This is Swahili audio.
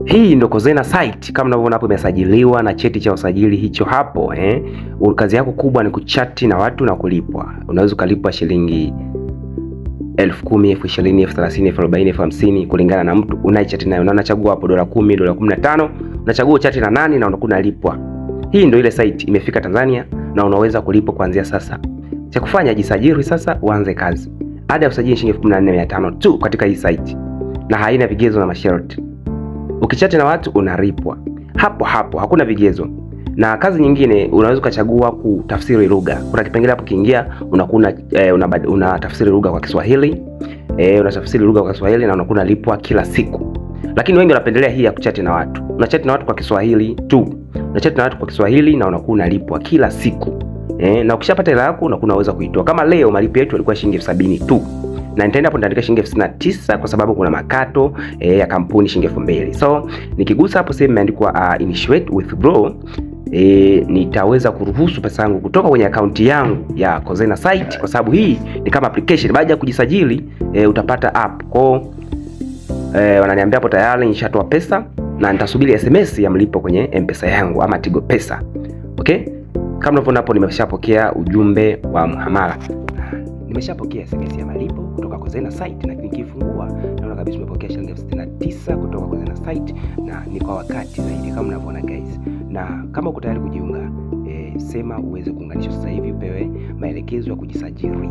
Hii ndo Kozena site kama unavyoona hapo, imesajiliwa na cheti cha usajili hicho hapo Kazi yako kubwa ni kuchati na watu na kulipwa. Unaweza kulipwa shilingi 10,000, 20,000, 30,000, 40,000, 50,000 kulingana na mtu unayechati naye. Unachagua hapo $10, $15, unachagua chati na nani na unakuwa unalipwa. Hii ndio ile site imefika Tanzania na unaweza kulipwa kuanzia sasa. Cha kufanya, jisajili sasa uanze kazi. Ada ya usajili shilingi 14,500 tu katika hii site na haina vigezo na masharti. Ukichati na watu unalipwa hapo hapo, hakuna vigezo. Na kazi nyingine unaweza kuchagua kutafsiri lugha. Kuna kipengele hapo kiingia unakuwa unatafsiri lugha kwa Kiswahili. Unatafsiri lugha kwa Kiswahili na unakuwa unalipwa kila siku. Lakini wengi wanapendelea hii ya kuchati na watu. Unachati na watu kwa Kiswahili tu. Unachati na watu kwa Kiswahili na unakuwa unalipwa kila siku. Na ukishapata hela yako unakuwa unaweza kuitoa. Kama leo malipo yetu yalikuwa shilingi 70 tu. Na nitaenda hapo nitaandika shilingi 69 kwa sababu kuna makato ya kampuni shilingi 2,000. So nikigusa hapo sehemu imeandikwa initiate withdraw, nitaweza kuruhusu pesa yangu kutoka kwenye akaunti yangu ya Kozena site, kwa sababu hii ni kama application. Baada ya kujisajili utapata app. Kwa wananiambia hapo tayari nishatoa pesa na nitasubiri SMS ya mlipo kwenye M-Pesa yangu ama Tigo Pesa. Okay? Kama unavyoona hapo nimeshapokea ujumbe wa muhamala. Nimeshapokea SMS ya malipo kutoka Kozena site, na nikifungua naona kabisa nimepokea shilingi 69 kutoka Kozena site na ni kwa wakati zaidi kama unavyoona guys. Na kama uko tayari kujiunga, sema uweze kuunganishwa sasa hivi upewe maelekezo ya kujisajili.